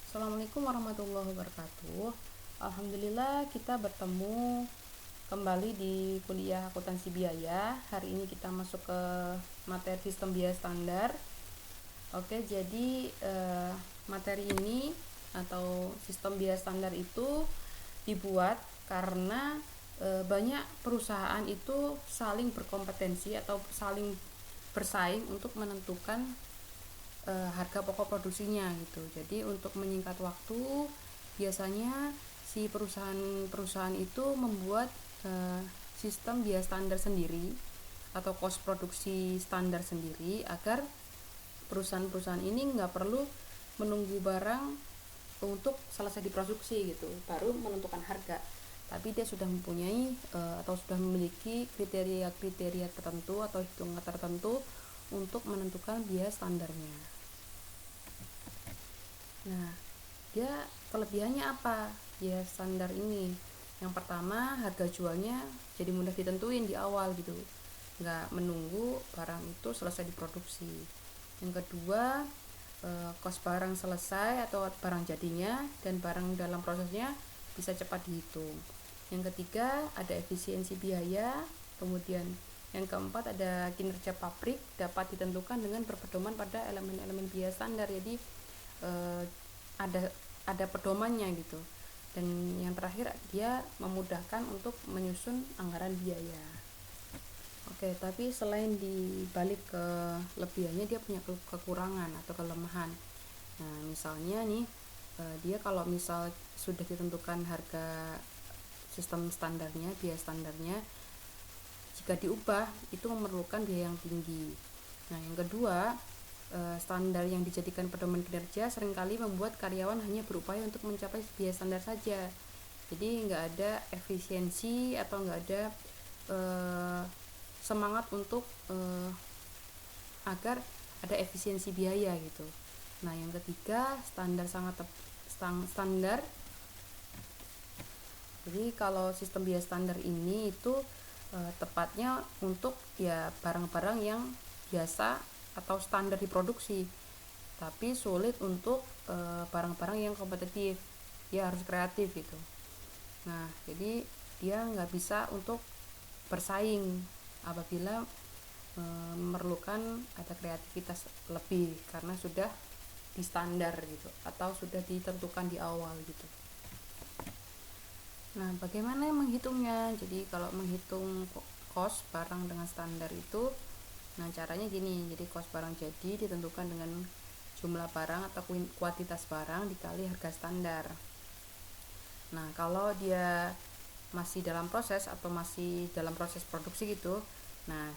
Assalamualaikum warahmatullahi wabarakatuh. Alhamdulillah kita bertemu kembali di kuliah akuntansi biaya. Hari ini kita masuk ke materi sistem biaya standar. Oke, jadi materi ini atau sistem biaya standar itu dibuat karena banyak perusahaan itu saling berkompetensi atau saling bersaing untuk menentukan harga pokok produksinya gitu. Jadi untuk menyingkat waktu, biasanya si perusahaan itu membuat sistem biaya standar sendiri atau cost produksi standar sendiri agar perusahaan-perusahaan ini nggak perlu menunggu barang untuk selesai diproduksi gitu baru menentukan harga, tapi dia sudah mempunyai atau sudah memiliki kriteria-kriteria tertentu atau hitungan tertentu untuk menentukan biaya standarnya. Nah, dia kelebihannya apa? Ya standar ini. Yang pertama, harga jualnya jadi mudah ditentuin di awal gitu. Nggak menunggu barang itu selesai diproduksi. Yang kedua, kos barang selesai atau barang jadinya dan barang dalam prosesnya bisa cepat dihitung. Yang ketiga, ada efisiensi biaya. Kemudian yang keempat, ada kinerja pabrik dapat ditentukan dengan berpedoman pada elemen-elemen biaya standar. Jadi eh, ada pedomannya gitu. Dan yang terakhir, dia memudahkan untuk menyusun anggaran biaya. Oke, tapi selain dibalik kelebihannya, dia punya kekurangan atau kelemahan. Nah, misalnya nih, dia kalau misal sudah ditentukan harga sistem standarnya, biaya standarnya, jika diubah itu memerlukan biaya yang tinggi. Nah, yang kedua, standar yang dijadikan pedoman kinerja seringkali membuat karyawan hanya berupaya untuk mencapai biaya standar saja. Jadi nggak ada efisiensi atau nggak ada semangat untuk agar ada efisiensi biaya gitu. Nah, yang ketiga, standar. Jadi kalau sistem biaya standar ini itu tepatnya untuk ya barang-barang yang biasa atau standar diproduksi, tapi sulit untuk barang-barang yang kompetitif. Dia harus kreatif gitu. Nah, jadi dia nggak bisa untuk bersaing apabila memerlukan ada kreativitas lebih karena sudah di standar gitu atau sudah ditentukan di awal gitu. Nah, bagaimana menghitungnya? Jadi kalau menghitung cost barang dengan standar itu, nah caranya gini. Jadi cost barang jadi ditentukan dengan jumlah barang atau kuantitas barang dikali harga standar. Nah, kalau dia masih dalam proses atau masih dalam proses produksi gitu, nah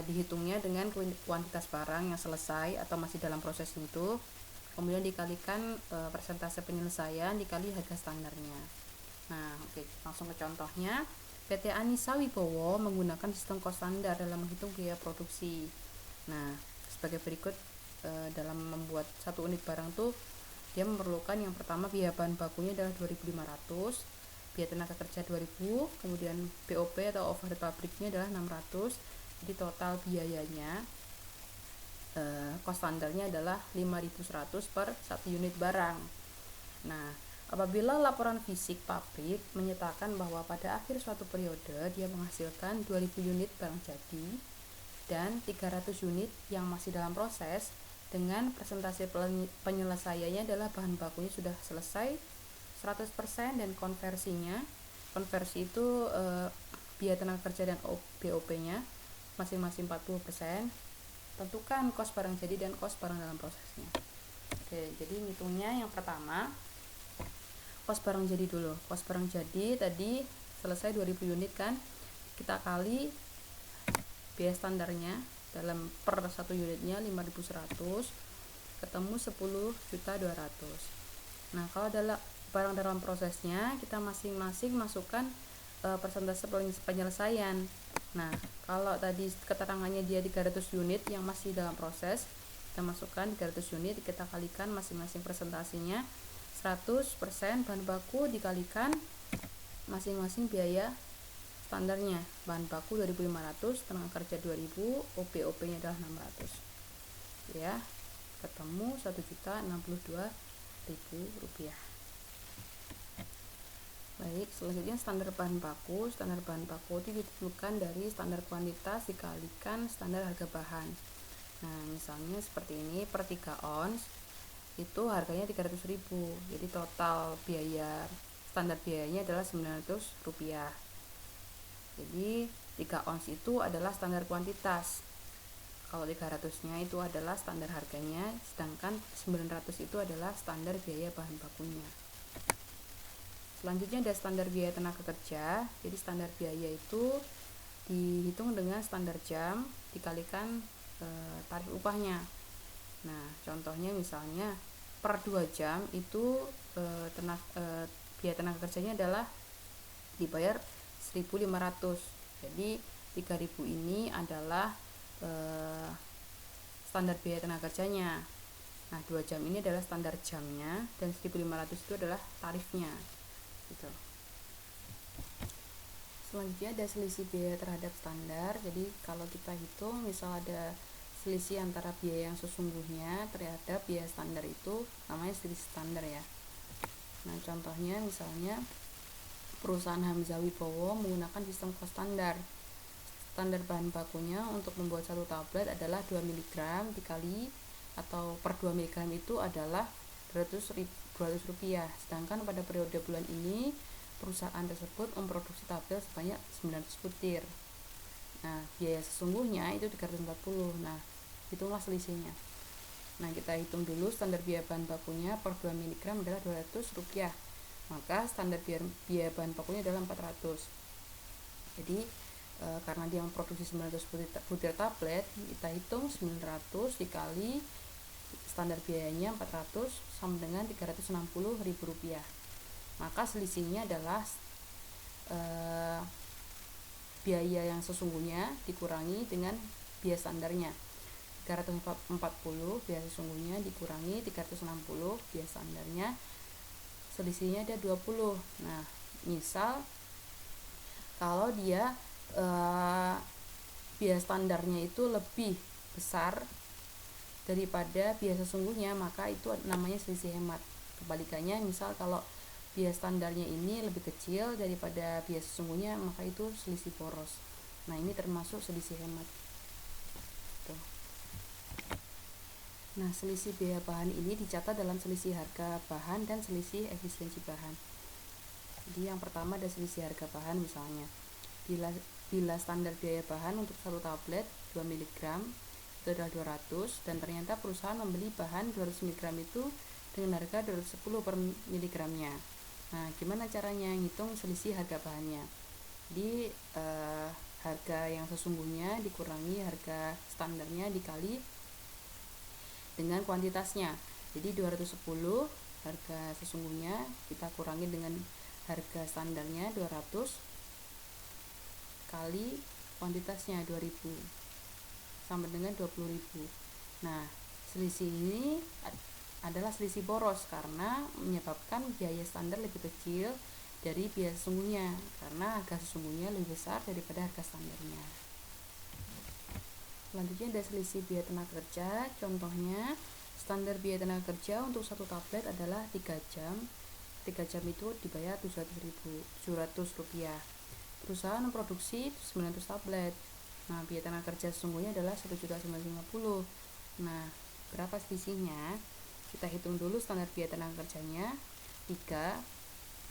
dihitungnya dengan kuantitas barang yang selesai atau masih dalam proses itu, kemudian dikalikan persentase penyelesaian dikali harga standarnya. Nah, oke, langsung ke contohnya. PT Anissa Wibowo menggunakan sistem cost standar dalam menghitung biaya produksi. Nah, sebagai berikut, dalam membuat satu unit barang tuh dia memerlukan yang pertama biaya bahan bakunya adalah 2.500, biaya tenaga kerja 2.000, kemudian BOP atau overhead pabriknya adalah 600. Jadi total biayanya cost standarnya adalah 5.100 per satu unit barang. Nah, apabila laporan fisik pabrik menyatakan bahwa pada akhir suatu periode dia menghasilkan 2.000 unit barang jadi dan 300 unit yang masih dalam proses, dengan presentasi penyelesaiannya adalah bahan bakunya sudah selesai 100% dan konversi itu biaya tenaga kerja dan BOP-nya masing-masing 40%. Tentukan kos barang jadi dan kos barang dalam prosesnya. Oke, jadi ngitungnya yang pertama kos barang jadi dulu. Kos barang jadi tadi selesai 2.000 unit kan, kita kali biaya standarnya dalam per satu unitnya 5.100, ketemu 10.200. Nah, kalau adalah barang dalam prosesnya, kita masing-masing masukkan persentase penyelesaian. Nah, kalau tadi keterangannya dia 300 unit yang masih dalam proses, kita masukkan 300 unit, kita kalikan masing-masing presentasinya 100% bahan baku dikalikan masing-masing biaya standarnya. Bahan baku 2.500, tenaga kerja 2.000, OP-nya adalah 600. Ya, ketemu 1.062.000. Rp14.000. Baik, selanjutnya standar bahan baku. Standar bahan baku itu ditentukan dari standar kuantitas dikalikan standar harga bahan. Nah, misalnya seperti ini, per 3 ons itu harganya Rp300.000. Jadi total biaya, standar biayanya adalah Rp900. Jadi 3 ons itu adalah standar kuantitas. Kalau 300-nya itu adalah standar harganya, sedangkan 900 itu adalah standar biaya bahan bakunya. Selanjutnya ada standar biaya tenaga kerja. Jadi standar biaya itu dihitung dengan standar jam dikalikan tarif upahnya. Nah, contohnya misalnya per 2 jam itu biaya tenaga kerjanya adalah dibayar 1.500. Jadi 3.000 ini adalah standar biaya tenaga kerjanya. Nah, 2 jam ini adalah standar jamnya dan 1.500 itu adalah tarifnya. Gitu. Selanjutnya ada selisih biaya terhadap standar. Jadi kalau kita hitung, misal ada selisih antara biaya yang sesungguhnya terhadap biaya standar, itu namanya selisih standar ya. Nah, contohnya misalnya perusahaan Hamzah Wibowo menggunakan sistem cost standar. Standar bahan bakunya untuk membuat satu tablet adalah 2 mg dikali atau per 2 mg itu adalah Rp200. Sedangkan pada periode bulan ini perusahaan tersebut memproduksi tabel sebanyak 900 butir. Nah, biaya sesungguhnya itu 340. Nah, hitunglah selisihnya. Nah, kita hitung dulu standar biaya bahan bakunya per 2 mg adalah Rp200. Maka standar biaya bahan bakunya adalah 400. Jadi karena dia memproduksi 900 butir tablet, kita hitung 900 dikali standar biayanya 400 sama dengan Rp360.000. Maka selisihnya adalah biaya yang sesungguhnya dikurangi dengan biaya standarnya. 340 biaya sesungguhnya dikurangi 360 biaya standarnya, selisihnya ada 20. Nah, misal kalau dia biaya standarnya itu lebih besar daripada biaya sesungguhnya, maka itu namanya selisih hemat. Kebalikannya, misal kalau biaya standarnya ini lebih kecil daripada biaya sesungguhnya, maka itu selisih boros. Nah, ini termasuk selisih hemat. Tuh. Nah, selisih biaya bahan ini dicatat dalam selisih harga bahan dan selisih efisiensi bahan. Jadi yang pertama ada selisih harga bahan. Misalnya bila standar biaya bahan untuk satu tablet 2 mg itu adalah 200, dan ternyata perusahaan membeli bahan 200 mg itu dengan harga 210 per miligramnya. Nah, gimana caranya ngitung selisih harga bahannya? Di harga yang sesungguhnya dikurangi harga standarnya dikali dengan kuantitasnya. Jadi 210 harga sesungguhnya kita kurangi dengan harga standarnya 200 kali kuantitasnya 2000 sama dengan 20.000. Nah, selisih ini adalah selisih boros karena menyebabkan biaya standar lebih kecil dari biaya sesungguhnya, karena harga sesungguhnya lebih besar daripada harga standarnya. Selanjutnya ada selisih biaya tenaga kerja. Contohnya, standar biaya tenaga kerja untuk satu tablet adalah 3 jam. 3 jam itu dibayar Rp700. Perusahaan memproduksi 900 tablet. Nah, biaya tenaga kerja sesungguhnya adalah Rp1.950. Nah, berapa selisihnya? Kita hitung dulu standar biaya tenaga kerjanya. 3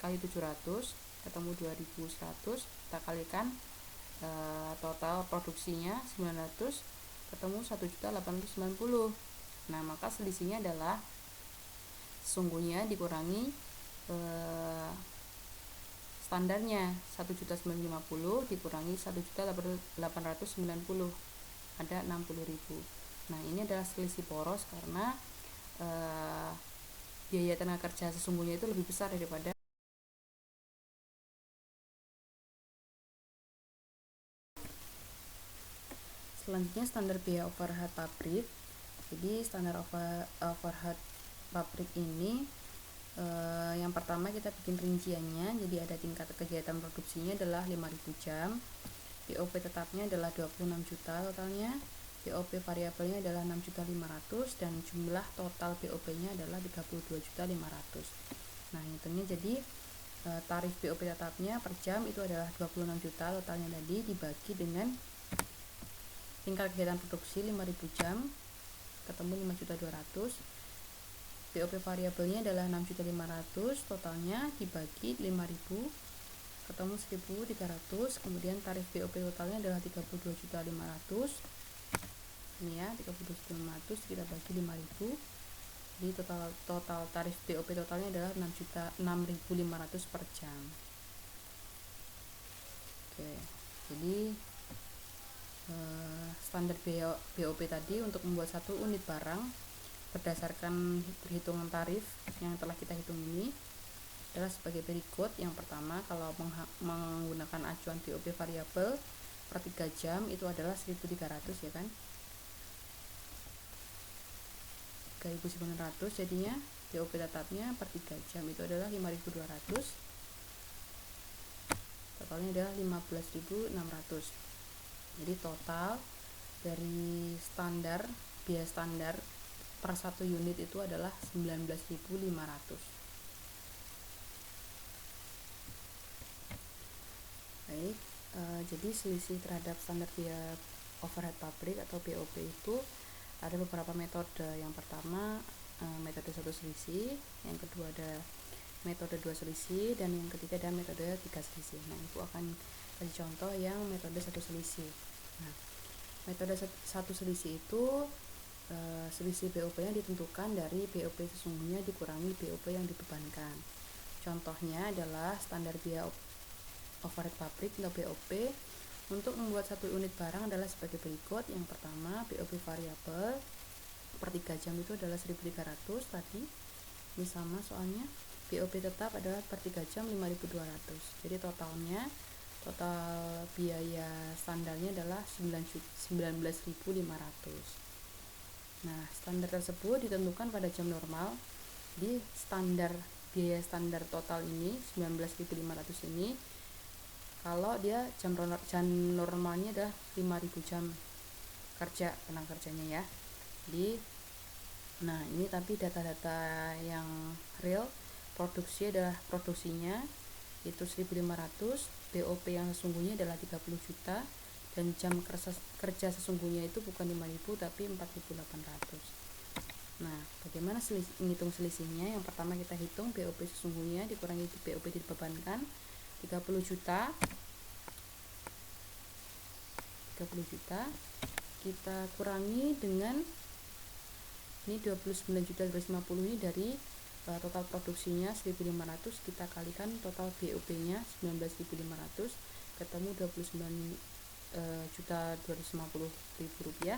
kali 700 ketemu 2.100. Kita kalikan total produksinya 900 ketemu 1.890. Nah, maka selisihnya adalah sesungguhnya dikurangi standarnya 1.950 dikurangi 1.890, ada 60.000. Nah, ini adalah selisih boros karena biaya tenaga kerja sesungguhnya itu lebih besar daripada. Selanjutnya standar biaya overhead pabrik. Jadi standar overhead pabrik ini yang pertama kita bikin rinciannya. Jadi ada tingkat kegiatan produksinya adalah 5.000 jam, BOP tetapnya adalah 26 juta totalnya, BOP variabelnya adalah 6.500.000 dan jumlah total BOP-nya adalah 32.500.000. Nah, hitungnya jadi tarif BOP tetapnya per jam itu adalah 26 juta totalnya tadi dibagi dengan tingkat kegiatan produksi 5.000 jam ketemu 5.200.000. BOP variabelnya adalah 6.500.000 totalnya dibagi 5.000 ketemu 1.300. Kemudian tarif BOP totalnya adalah 32.500.000. Ini ya, 32.500 kita bagi 5.000. Jadi total tarif BOP totalnya adalah 6.500 per jam. Oke. Jadi standar BOP tadi untuk membuat satu unit barang berdasarkan perhitungan tarif yang telah kita hitung ini adalah sebagai berikut. Yang pertama, kalau menggunakan acuan BOP variabel per 3 jam itu adalah 1.300 ya kan, 3.900 jadinya. BOP tetapnya per 3 jam itu adalah 5.200, totalnya adalah 15.600. jadi total dari biaya standar per satu unit itu adalah 19.500. Baik, jadi selisih terhadap standar biaya overhead pabrik atau BOP itu ada beberapa metode. Yang pertama metode satu selisih, yang kedua ada metode dua selisih, dan yang ketiga ada metode tiga selisih. Nah, itu akan kasih contoh yang metode satu selisih. Nah, metode satu selisih itu selisih BOP-nya ditentukan dari BOP sesungguhnya dikurangi BOP yang dibebankan. Contohnya adalah standar biaya overhead pabrik atau BOP untuk membuat satu unit barang adalah sebagai berikut. Yang pertama, BOP variabel per 3 jam itu adalah 1.300 tadi. Ini sama soalnya. BOP tetap adalah per 3 jam 5.200. Jadi total biaya standarnya adalah 19.500. Nah, standar tersebut ditentukan pada jam normal. Di biaya standar total ini 19.500 ini kalau dia jam normalnya adalah 5.000 jam kerja, tenaga kerjanya ya. Jadi nah, ini tapi data-data yang real produksinya itu 1.500, BOP yang sesungguhnya adalah 30 juta, dan jam kerja sesungguhnya itu bukan 5.000 tapi 4.800. Nah, bagaimana menghitung selisihnya? Yang pertama kita hitung BOP sesungguhnya dikurangi BOP dibebankan 30 juta. Kita kurangi dengan ini 29.250 ini dari total produksinya 1.500, kita kalikan total BOP-nya 19.500 ketemu 29.250.000 rupiah.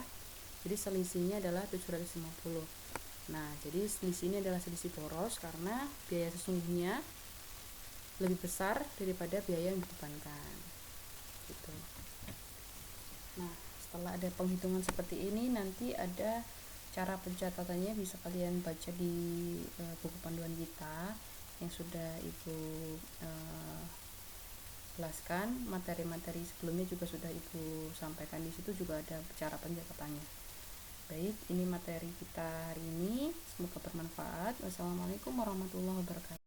Jadi selisihnya adalah 750. Nah, jadi selisih ini adalah selisih boros karena biaya sesungguhnya lebih besar daripada biaya yang dibebankan. Gitu. Nah, setelah ada penghitungan seperti ini, nanti ada cara pencatatannya bisa kalian baca di buku panduan kita yang sudah Ibu jelaskan. Materi-materi sebelumnya juga sudah Ibu sampaikan, di situ juga ada cara pencatatannya. Baik, ini materi kita hari ini, semoga bermanfaat. Wassalamualaikum warahmatullahi wabarakatuh.